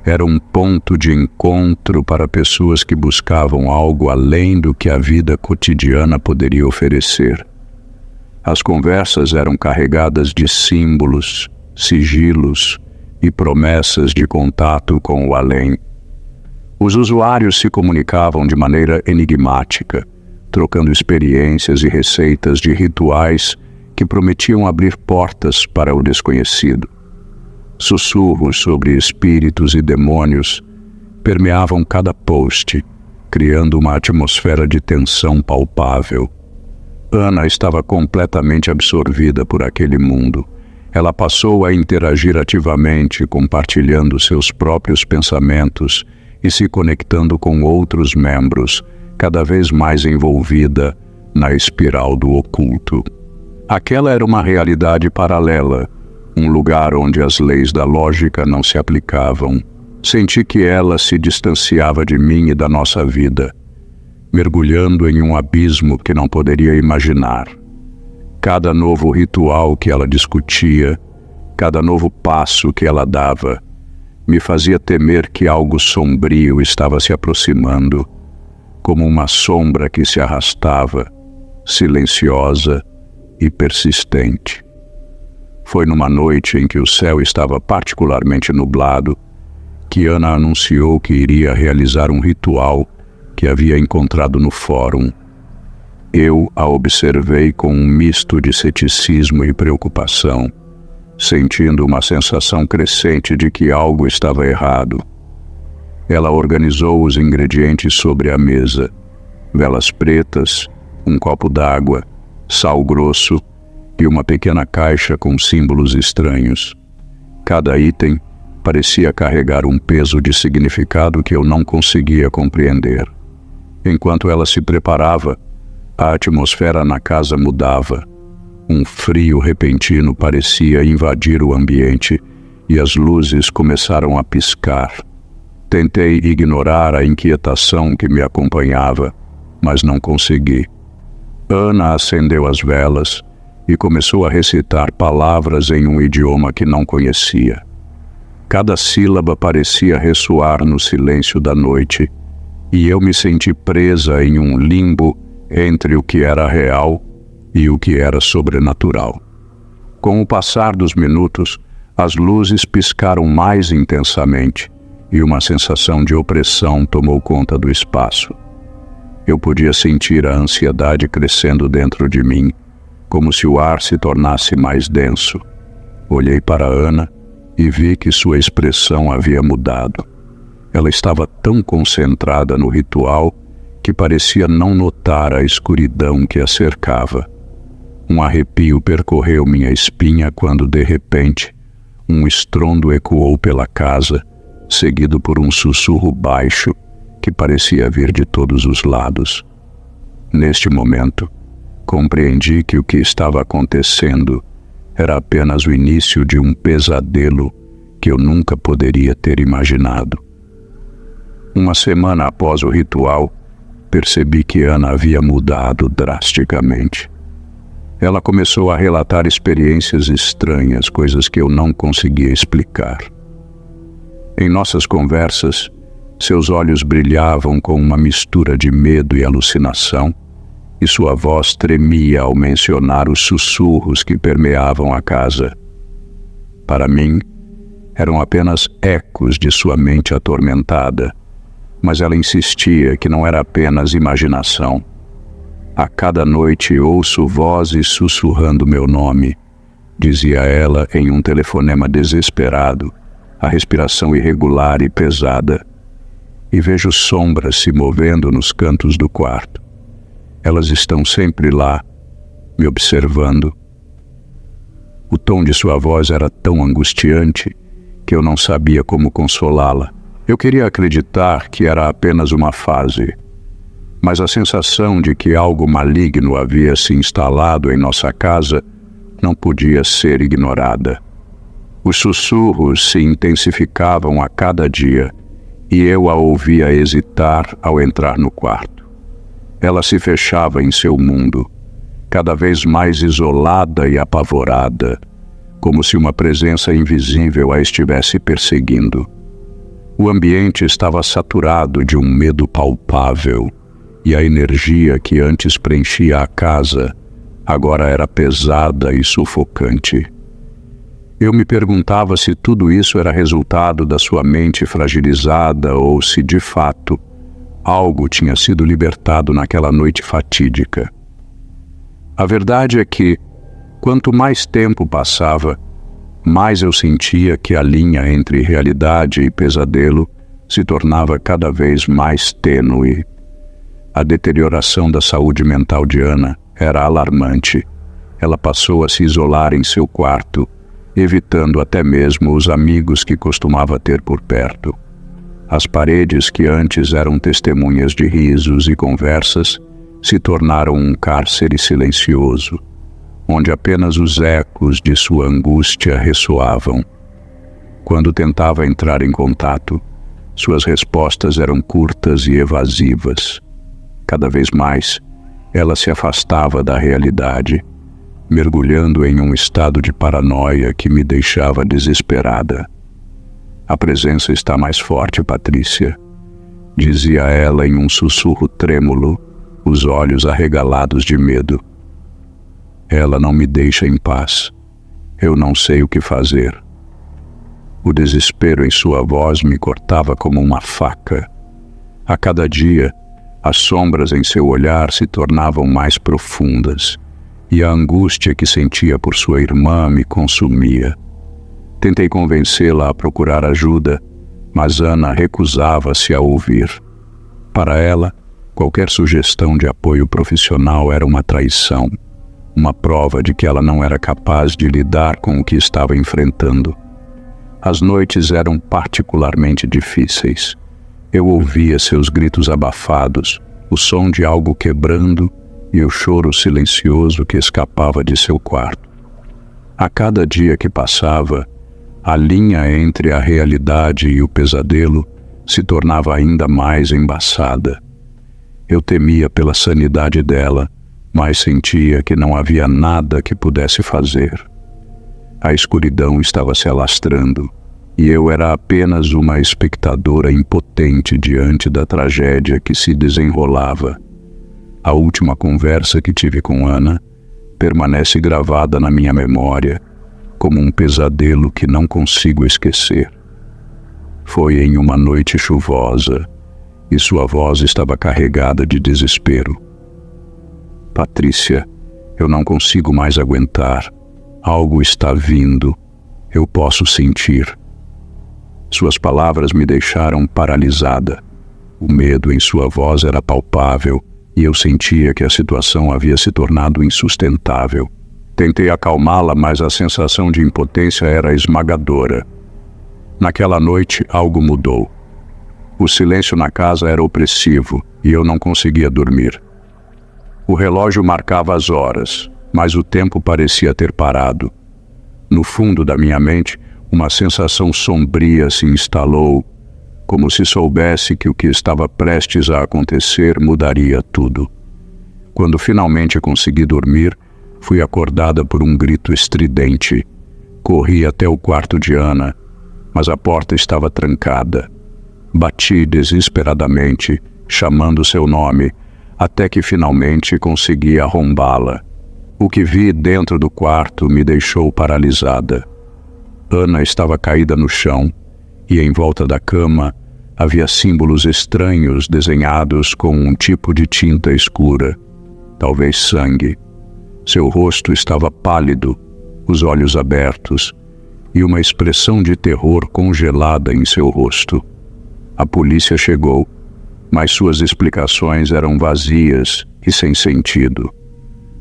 Era um ponto de encontro para pessoas que buscavam algo além do que a vida cotidiana poderia oferecer. As conversas eram carregadas de símbolos, sigilos e promessas de contato com o além. Os usuários se comunicavam de maneira enigmática, trocando experiências e receitas de rituais que prometiam abrir portas para o desconhecido. Sussurros sobre espíritos e demônios permeavam cada post, criando uma atmosfera de tensão palpável. Ana estava completamente absorvida por aquele mundo. Ela passou a interagir ativamente, compartilhando seus próprios pensamentos e se conectando com outros membros, cada vez mais envolvida na espiral do oculto. Aquela era uma realidade paralela, um lugar onde as leis da lógica não se aplicavam. Senti que ela se distanciava de mim e da nossa vida, mergulhando em um abismo que não poderia imaginar. Cada novo ritual que ela discutia, cada novo passo que ela dava, me fazia temer que algo sombrio estava se aproximando, como uma sombra que se arrastava, silenciosa e persistente. Foi numa noite em que o céu estava particularmente nublado que Ana anunciou que iria realizar um ritual que havia encontrado no fórum. Eu a observei com um misto de ceticismo e preocupação, sentindo uma sensação crescente de que algo estava errado. Ela organizou os ingredientes sobre a mesa: velas pretas, um copo d'água, sal grosso e uma pequena caixa com símbolos estranhos. Cada item parecia carregar um peso de significado que eu não conseguia compreender. Enquanto ela se preparava, a atmosfera na casa mudava. Um frio repentino parecia invadir o ambiente e as luzes começaram a piscar. Tentei ignorar a inquietação que me acompanhava, mas não consegui. Ana acendeu as velas e começou a recitar palavras em um idioma que não conhecia. Cada sílaba parecia ressoar no silêncio da noite, e eu me senti presa em um limbo entre o que era real e o que era sobrenatural. Com o passar dos minutos, as luzes piscaram mais intensamente e uma sensação de opressão tomou conta do espaço. Eu podia sentir a ansiedade crescendo dentro de mim, como se o ar se tornasse mais denso. Olhei para Ana e vi que sua expressão havia mudado. Ela estava tão concentrada no ritual que parecia não notar a escuridão que a cercava. Um arrepio percorreu minha espinha quando, de repente, um estrondo ecoou pela casa, seguido por um sussurro baixo que parecia vir de todos os lados. Neste momento, compreendi que o que estava acontecendo era apenas o início de um pesadelo que eu nunca poderia ter imaginado. Uma semana após o ritual, percebi que Ana havia mudado drasticamente. Ela começou a relatar experiências estranhas, coisas que eu não conseguia explicar. Em nossas conversas, seus olhos brilhavam com uma mistura de medo e alucinação, e sua voz tremia ao mencionar os sussurros que permeavam a casa. Para mim, eram apenas ecos de sua mente atormentada, mas ela insistia que não era apenas imaginação. A cada noite ouço vozes sussurrando meu nome, dizia ela em um telefonema desesperado, a respiração irregular e pesada, e vejo sombras se movendo nos cantos do quarto. Elas estão sempre lá, me observando. O tom de sua voz era tão angustiante que eu não sabia como consolá-la. Eu queria acreditar que era apenas uma fase, mas a sensação de que algo maligno havia se instalado em nossa casa não podia ser ignorada. Os sussurros se intensificavam a cada dia e eu a ouvia hesitar ao entrar no quarto. Ela se fechava em seu mundo, cada vez mais isolada e apavorada, como se uma presença invisível a estivesse perseguindo. O ambiente estava saturado de um medo palpável, e a energia que antes preenchia a casa agora era pesada e sufocante. Eu me perguntava se tudo isso era resultado da sua mente fragilizada ou se, de fato, algo tinha sido libertado naquela noite fatídica. A verdade é que, quanto mais tempo passava, mais eu sentia que a linha entre realidade e pesadelo se tornava cada vez mais tênue. A deterioração da saúde mental de Ana era alarmante. Ela passou a se isolar em seu quarto, evitando até mesmo os amigos que costumava ter por perto. As paredes que antes eram testemunhas de risos e conversas se tornaram um cárcere silencioso, onde apenas os ecos de sua angústia ressoavam. Quando tentava entrar em contato, suas respostas eram curtas e evasivas. Cada vez mais, ela se afastava da realidade, mergulhando em um estado de paranoia que me deixava desesperada. A presença está mais forte, Patrícia, dizia ela em um sussurro trêmulo, os olhos arregalados de medo. Ela não me deixa em paz. Eu não sei o que fazer. O desespero em sua voz me cortava como uma faca. A cada dia, as sombras em seu olhar se tornavam mais profundas, e a angústia que sentia por sua irmã me consumia. Tentei convencê-la a procurar ajuda, mas Ana recusava-se a ouvir. Para ela, qualquer sugestão de apoio profissional era uma traição, uma prova de que ela não era capaz de lidar com o que estava enfrentando. As noites eram particularmente difíceis. Eu ouvia seus gritos abafados, o som de algo quebrando e o choro silencioso que escapava de seu quarto. A cada dia que passava, a linha entre a realidade e o pesadelo se tornava ainda mais embaçada. Eu temia pela sanidade dela, mas sentia que não havia nada que pudesse fazer. A escuridão estava se alastrando, e eu era apenas uma espectadora impotente diante da tragédia que se desenrolava. A última conversa que tive com Ana permanece gravada na minha memória, como um pesadelo que não consigo esquecer. Foi em uma noite chuvosa, e sua voz estava carregada de desespero. Patrícia, eu não consigo mais aguentar. Algo está vindo. Eu posso sentir. Suas palavras me deixaram paralisada. O medo em sua voz era palpável e eu sentia que a situação havia se tornado insustentável. Tentei acalmá-la, mas a sensação de impotência era esmagadora. Naquela noite, algo mudou. O silêncio na casa era opressivo e eu não conseguia dormir. O relógio marcava as horas, mas o tempo parecia ter parado. No fundo da minha mente, uma sensação sombria se instalou, como se soubesse que o que estava prestes a acontecer mudaria tudo. Quando finalmente consegui dormir, fui acordada por um grito estridente. Corri até o quarto de Ana, mas a porta estava trancada. Bati desesperadamente, chamando seu nome, até que finalmente consegui arrombá-la. O que vi dentro do quarto me deixou paralisada. Ana estava caída no chão e em volta da cama havia símbolos estranhos desenhados com um tipo de tinta escura, talvez sangue. Seu rosto estava pálido, os olhos abertos e uma expressão de terror congelada em seu rosto. A polícia chegou, mas suas explicações eram vazias e sem sentido.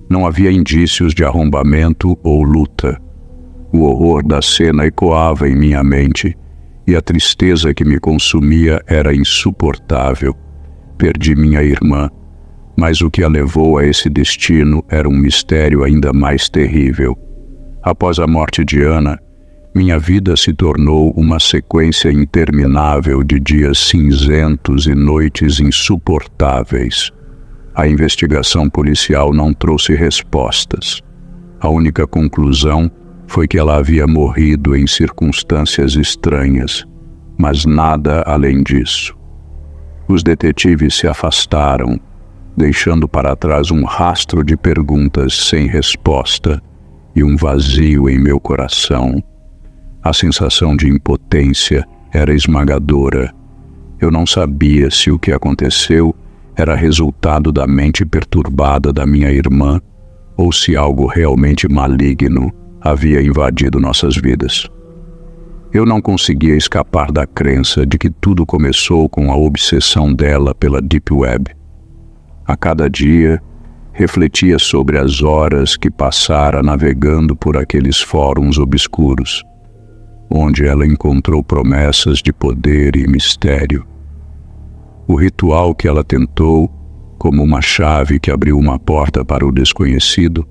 Não havia indícios de arrombamento ou luta. O horror da cena ecoava em minha mente e a tristeza que me consumia era insuportável. Perdi minha irmã, mas o que a levou a esse destino era um mistério ainda mais terrível. Após a morte de Ana, minha vida se tornou uma sequência interminável de dias cinzentos e noites insuportáveis. A investigação policial não trouxe respostas. A única conclusão foi que ela havia morrido em circunstâncias estranhas, mas nada além disso. Os detetives se afastaram, deixando para trás um rastro de perguntas sem resposta e um vazio em meu coração. A sensação de impotência era esmagadora. Eu não sabia se o que aconteceu era resultado da mente perturbada da minha irmã ou se algo realmente maligno havia invadido nossas vidas. Eu não conseguia escapar da crença de que tudo começou com a obsessão dela pela Deep Web. A cada dia, refletia sobre as horas que passara navegando por aqueles fóruns obscuros, onde ela encontrou promessas de poder e mistério. O ritual que ela tentou, como uma chave que abriu uma porta para o desconhecido,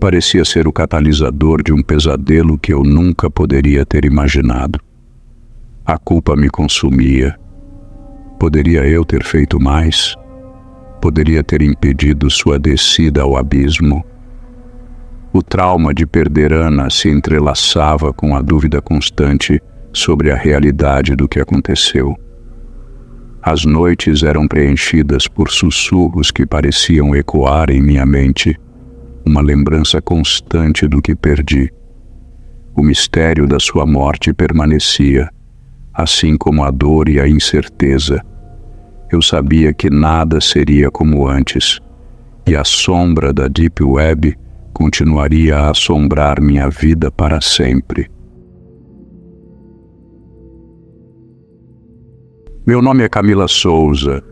parecia ser o catalisador de um pesadelo que eu nunca poderia ter imaginado. A culpa me consumia. Poderia eu ter feito mais? Poderia ter impedido sua descida ao abismo? O trauma de perder Ana se entrelaçava com a dúvida constante sobre a realidade do que aconteceu. As noites eram preenchidas por sussurros que pareciam ecoar em minha mente, uma lembrança constante do que perdi. O mistério da sua morte permanecia, assim como a dor e a incerteza. Eu sabia que nada seria como antes, e a sombra da Deep Web continuaria a assombrar minha vida para sempre. Meu nome é Camila Souza,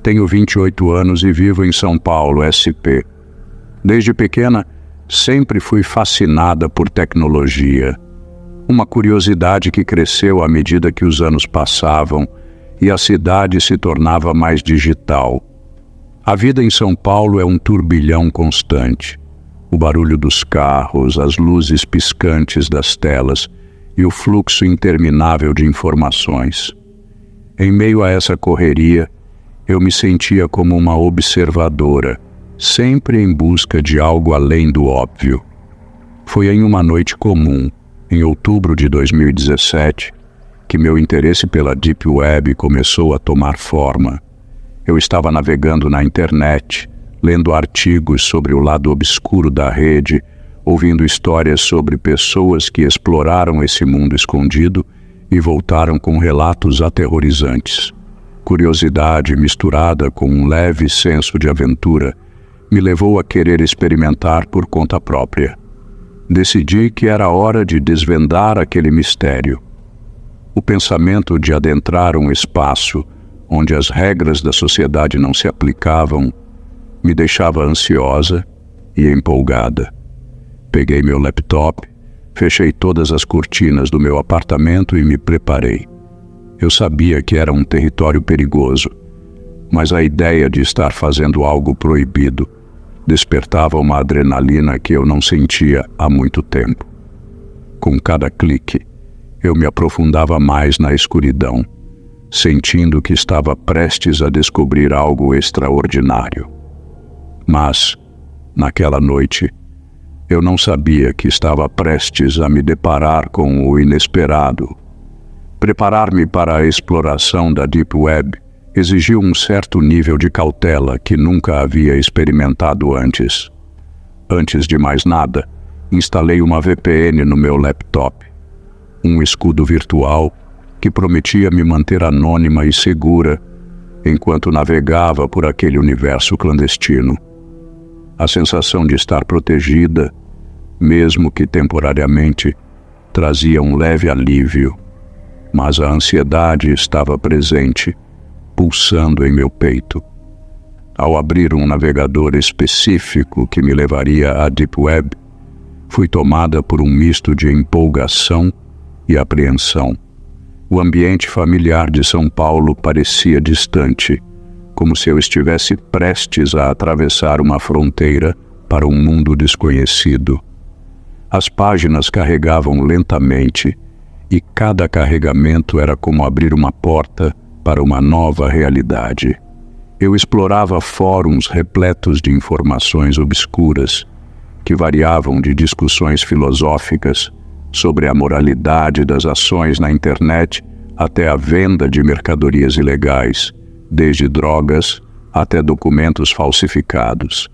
tenho 28 anos e vivo em São Paulo, SP. Desde pequena, sempre fui fascinada por tecnologia. Uma curiosidade que cresceu à medida que os anos passavam e a cidade se tornava mais digital. A vida em São Paulo é um turbilhão constante. O barulho dos carros, as luzes piscantes das telas e o fluxo interminável de informações. Em meio a essa correria, eu me sentia como uma observadora, sempre em busca de algo além do óbvio. Foi em uma noite comum, em outubro de 2017, que meu interesse pela Deep Web começou a tomar forma. Eu estava navegando na internet, lendo artigos sobre o lado obscuro da rede, ouvindo histórias sobre pessoas que exploraram esse mundo escondido e voltaram com relatos aterrorizantes. Curiosidade misturada com um leve senso de aventura me levou a querer experimentar por conta própria. Decidi que era hora de desvendar aquele mistério. O pensamento de adentrar um espaço onde as regras da sociedade não se aplicavam me deixava ansiosa e empolgada. Peguei meu laptop, fechei todas as cortinas do meu apartamento e me preparei. Eu sabia que era um território perigoso, mas a ideia de estar fazendo algo proibido despertava uma adrenalina que eu não sentia há muito tempo. Com cada clique, eu me aprofundava mais na escuridão, sentindo que estava prestes a descobrir algo extraordinário. Mas, naquela noite, eu não sabia que estava prestes a me deparar com o inesperado. Preparar-me para a exploração da Deep Web exigiu um certo nível de cautela que nunca havia experimentado antes. Antes de mais nada, instalei uma VPN no meu laptop, um escudo virtual que prometia me manter anônima e segura enquanto navegava por aquele universo clandestino. A sensação de estar protegida, mesmo que temporariamente, trazia um leve alívio, mas a ansiedade estava presente, pulsando em meu peito. Ao abrir um navegador específico que me levaria à Deep Web, fui tomada por um misto de empolgação e apreensão. O ambiente familiar de São Paulo parecia distante, como se eu estivesse prestes a atravessar uma fronteira para um mundo desconhecido. As páginas carregavam lentamente, e cada carregamento era como abrir uma porta para uma nova realidade. Eu explorava fóruns repletos de informações obscuras, que variavam de discussões filosóficas sobre a moralidade das ações na internet até a venda de mercadorias ilegais, desde drogas até documentos falsificados.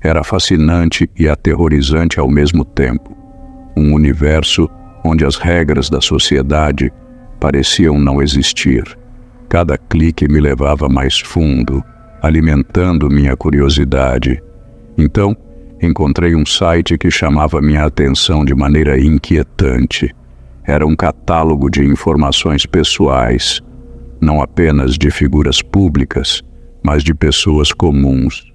Era fascinante e aterrorizante ao mesmo tempo. Um universo onde as regras da sociedade pareciam não existir. Cada clique me levava mais fundo, alimentando minha curiosidade. Então, encontrei um site que chamava minha atenção de maneira inquietante. Era um catálogo de informações pessoais, não apenas de figuras públicas, mas de pessoas comuns.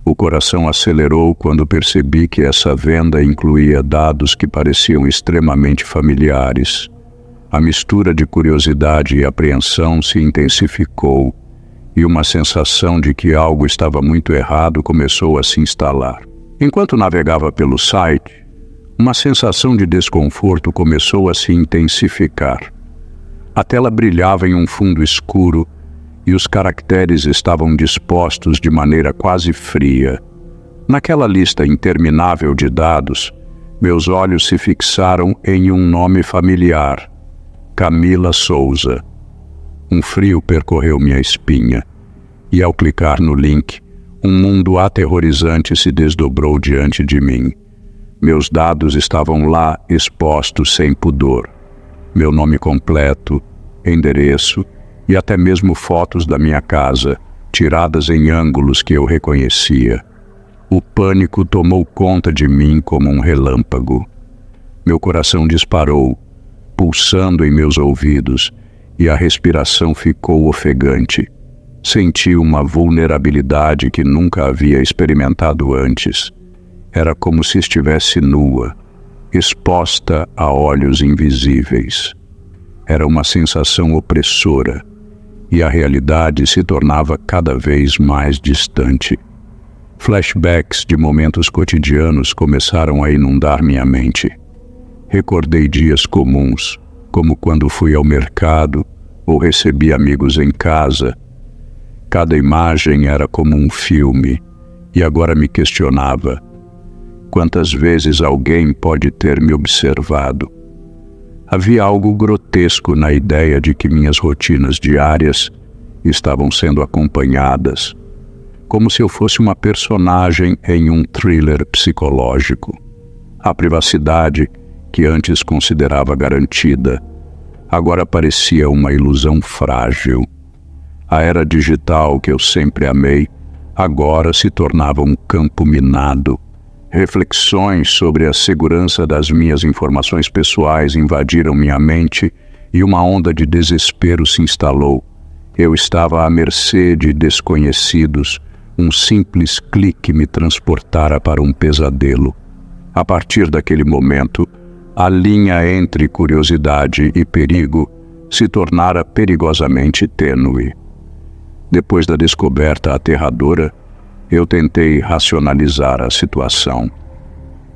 O coração acelerou quando percebi que essa venda incluía dados que pareciam extremamente familiares. A mistura de curiosidade e apreensão se intensificou, e uma sensação de que algo estava muito errado começou a se instalar. Enquanto navegava pelo site, uma sensação de desconforto começou a se intensificar. A tela brilhava em um fundo escuro e os caracteres estavam dispostos de maneira quase fria. Naquela lista interminável de dados, meus olhos se fixaram em um nome familiar: Camila Souza. Um frio percorreu minha espinha, e ao clicar no link, um mundo aterrorizante se desdobrou diante de mim. Meus dados estavam lá expostos sem pudor. Meu nome completo, endereço e até mesmo fotos da minha casa, tiradas em ângulos que eu reconhecia. O pânico tomou conta de mim como um relâmpago. Meu coração disparou, pulsando em meus ouvidos, e a respiração ficou ofegante. Senti uma vulnerabilidade que nunca havia experimentado antes. Era como se estivesse nua, exposta a olhos invisíveis. Era uma sensação opressora, e a realidade se tornava cada vez mais distante. Flashbacks de momentos cotidianos começaram a inundar minha mente. Recordei dias comuns, como quando fui ao mercado ou recebi amigos em casa. Cada imagem era como um filme, e agora me questionava: quantas vezes alguém pode ter me observado? Havia algo grotesco na ideia de que minhas rotinas diárias estavam sendo acompanhadas, como se eu fosse uma personagem em um thriller psicológico. A privacidade, que antes considerava garantida, agora parecia uma ilusão frágil. A era digital que eu sempre amei, agora se tornava um campo minado. Reflexões sobre a segurança das minhas informações pessoais invadiram minha mente e uma onda de desespero se instalou. Eu estava à mercê de desconhecidos. Um simples clique me transportara para um pesadelo. A partir daquele momento, a linha entre curiosidade e perigo se tornara perigosamente tênue. Depois da descoberta aterradora, eu tentei racionalizar a situação.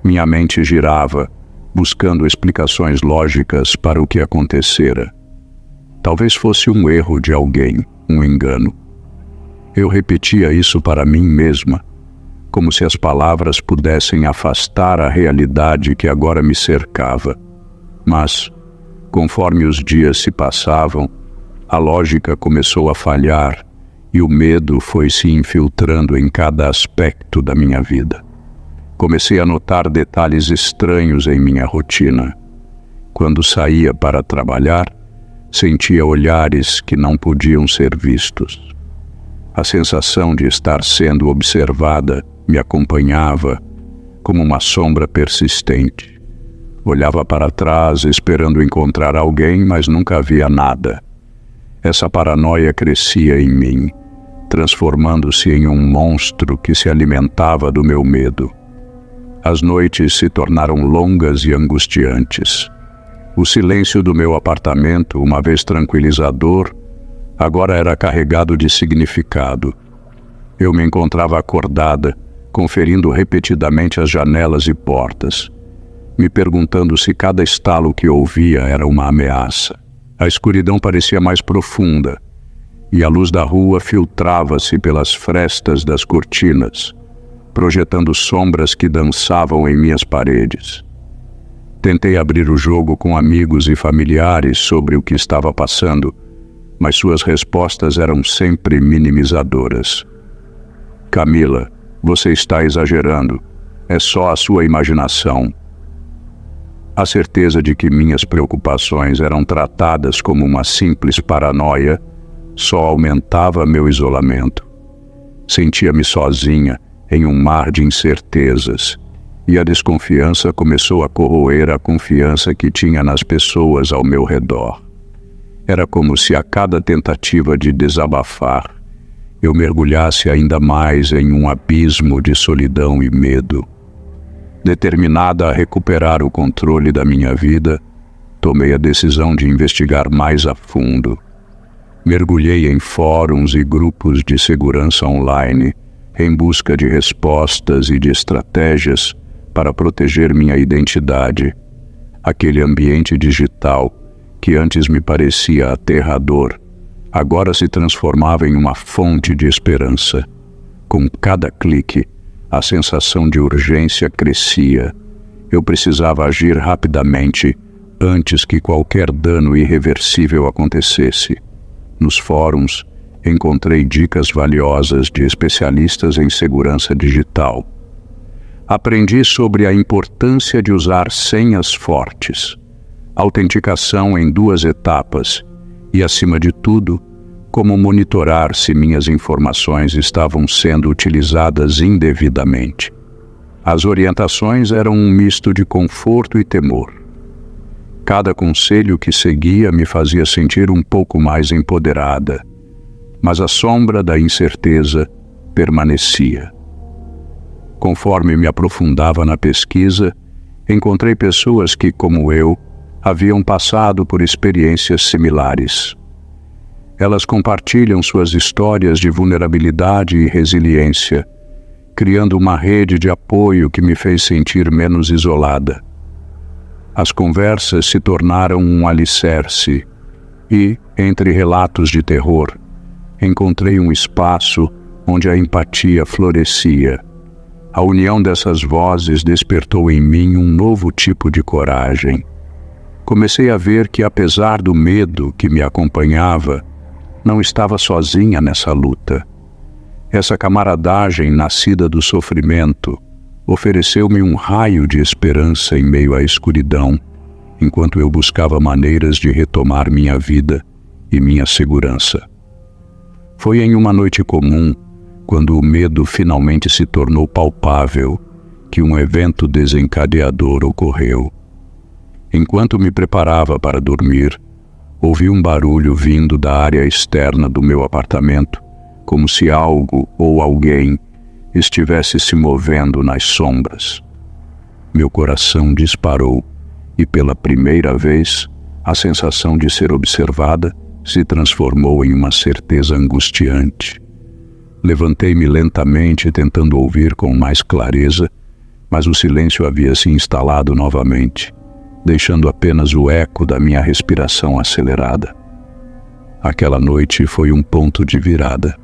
Minha mente girava, buscando explicações lógicas para o que acontecera. Talvez fosse um erro de alguém, um engano. Eu repetia isso para mim mesma, como se as palavras pudessem afastar a realidade que agora me cercava. Mas, conforme os dias se passavam, a lógica começou a falhar e o medo foi se infiltrando em cada aspecto da minha vida. Comecei a notar detalhes estranhos em minha rotina. Quando saía para trabalhar, sentia olhares que não podiam ser vistos. A sensação de estar sendo observada me acompanhava como uma sombra persistente. Olhava para trás esperando encontrar alguém, mas nunca havia nada. Essa paranoia crescia em mim, transformando-se em um monstro que se alimentava do meu medo. As noites se tornaram longas e angustiantes. O silêncio do meu apartamento, uma vez tranquilizador, agora era carregado de significado. Eu me encontrava acordada, conferindo repetidamente as janelas e portas, me perguntando se cada estalo que ouvia era uma ameaça. A escuridão parecia mais profunda, e a luz da rua filtrava-se pelas frestas das cortinas, projetando sombras que dançavam em minhas paredes. Tentei abrir o jogo com amigos e familiares sobre o que estava passando, mas suas respostas eram sempre minimizadoras. Camila, você está exagerando. É só a sua imaginação. A certeza de que minhas preocupações eram tratadas como uma simples paranoia só aumentava meu isolamento. Sentia-me sozinha em um mar de incertezas, e a desconfiança começou a corroer a confiança que tinha nas pessoas ao meu redor. Era como se a cada tentativa de desabafar, eu mergulhasse ainda mais em um abismo de solidão e medo. Determinada a recuperar o controle da minha vida, tomei a decisão de investigar mais a fundo. Mergulhei em fóruns e grupos de segurança online, em busca de respostas e de estratégias para proteger minha identidade. Aquele ambiente digital, que antes me parecia aterrador, agora se transformava em uma fonte de esperança. Com cada clique, a sensação de urgência crescia. Eu precisava agir rapidamente antes que qualquer dano irreversível acontecesse. Nos fóruns, encontrei dicas valiosas de especialistas em segurança digital. Aprendi sobre a importância de usar senhas fortes, autenticação em 2 etapas e, acima de tudo, como monitorar se minhas informações estavam sendo utilizadas indevidamente. As orientações eram um misto de conforto e temor. Cada conselho que seguia me fazia sentir um pouco mais empoderada, mas a sombra da incerteza permanecia. Conforme me aprofundava na pesquisa, encontrei pessoas que, como eu, haviam passado por experiências similares. Elas compartilham suas histórias de vulnerabilidade e resiliência, criando uma rede de apoio que me fez sentir menos isolada. As conversas se tornaram um alicerce e, entre relatos de terror, encontrei um espaço onde a empatia florescia. A união dessas vozes despertou em mim um novo tipo de coragem. Comecei a ver que, apesar do medo que me acompanhava, não estava sozinha nessa luta. Essa camaradagem nascida do sofrimento ofereceu-me um raio de esperança em meio à escuridão, enquanto eu buscava maneiras de retomar minha vida e minha segurança. Foi em uma noite comum, quando o medo finalmente se tornou palpável, que um evento desencadeador ocorreu. Enquanto me preparava para dormir, ouvi um barulho vindo da área externa do meu apartamento, como se algo ou alguém estivesse se movendo nas sombras. Meu coração disparou e, pela primeira vez, a sensação de ser observada se transformou em uma certeza angustiante. Levantei-me lentamente, tentando ouvir com mais clareza, mas o silêncio havia se instalado novamente, deixando apenas o eco da minha respiração acelerada. Aquela noite foi um ponto de virada.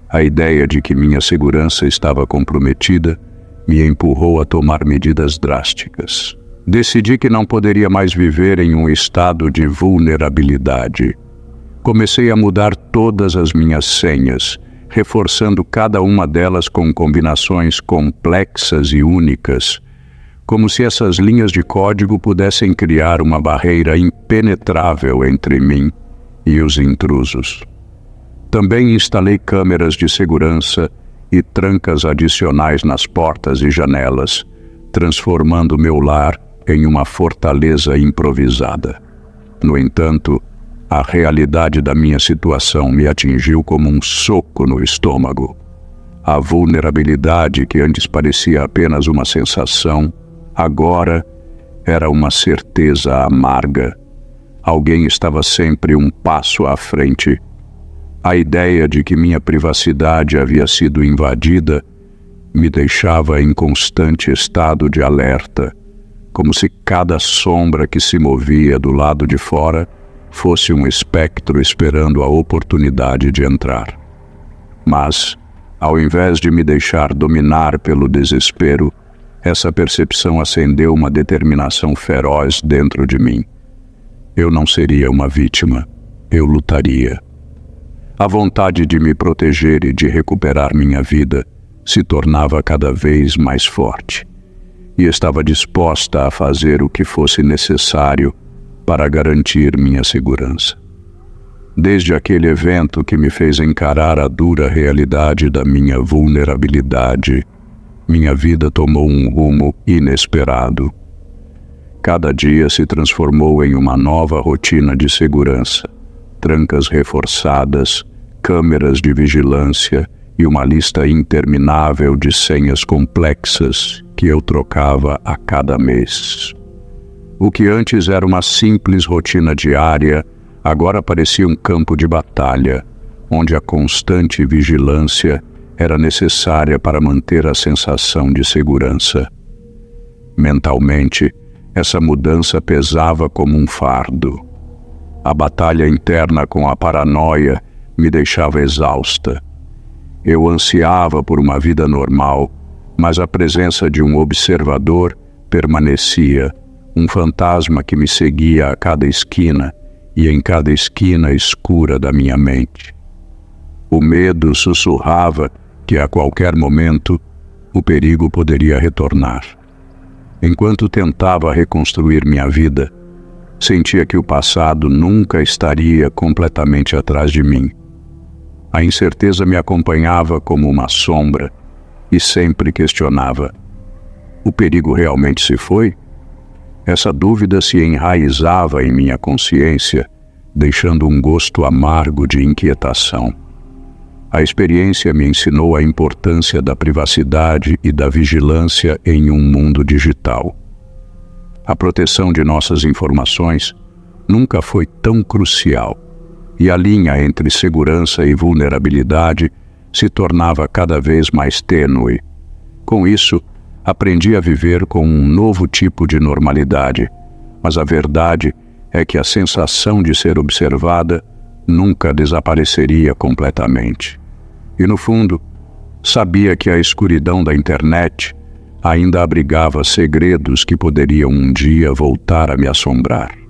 A ideia de que minha segurança estava comprometida me empurrou a tomar medidas drásticas. Decidi que não poderia mais viver em um estado de vulnerabilidade. Comecei a mudar todas as minhas senhas, reforçando cada uma delas com combinações complexas e únicas, como se essas linhas de código pudessem criar uma barreira impenetrável entre mim e os intrusos. Também instalei câmeras de segurança e trancas adicionais nas portas e janelas, transformando meu lar em uma fortaleza improvisada. No entanto, a realidade da minha situação me atingiu como um soco no estômago. A vulnerabilidade que antes parecia apenas uma sensação, agora era uma certeza amarga. Alguém estava sempre um passo à frente. A ideia de que minha privacidade havia sido invadida me deixava em constante estado de alerta, como se cada sombra que se movia do lado de fora fosse um espectro esperando a oportunidade de entrar. Mas, ao invés de me deixar dominar pelo desespero, essa percepção acendeu uma determinação feroz dentro de mim. Eu não seria uma vítima, eu lutaria. A vontade de me proteger e de recuperar minha vida se tornava cada vez mais forte, e estava disposta a fazer o que fosse necessário para garantir minha segurança. Desde aquele evento que me fez encarar a dura realidade da minha vulnerabilidade, minha vida tomou um rumo inesperado. Cada dia se transformou em uma nova rotina de segurança, trancas reforçadas, câmeras de vigilância e uma lista interminável de senhas complexas que eu trocava a cada mês. O que antes era uma simples rotina diária, agora parecia um campo de batalha, onde a constante vigilância era necessária para manter a sensação de segurança. Mentalmente, essa mudança pesava como um fardo. A batalha interna com a paranoia me deixava exausta. Eu ansiava por uma vida normal, mas a presença de um observador permanecia, um fantasma que me seguia a cada esquina e em cada esquina escura da minha mente. O medo sussurrava que a qualquer momento o perigo poderia retornar. Enquanto tentava reconstruir minha vida, sentia que o passado nunca estaria completamente atrás de mim. A incerteza me acompanhava como uma sombra e sempre questionava: o perigo realmente se foi? Essa dúvida se enraizava em minha consciência, deixando um gosto amargo de inquietação. A experiência me ensinou a importância da privacidade e da vigilância em um mundo digital. A proteção de nossas informações nunca foi tão crucial, e a linha entre segurança e vulnerabilidade se tornava cada vez mais tênue. Com isso, aprendi a viver com um novo tipo de normalidade, mas a verdade é que a sensação de ser observada nunca desapareceria completamente. E no fundo, sabia que a escuridão da internet ainda abrigava segredos que poderiam um dia voltar a me assombrar.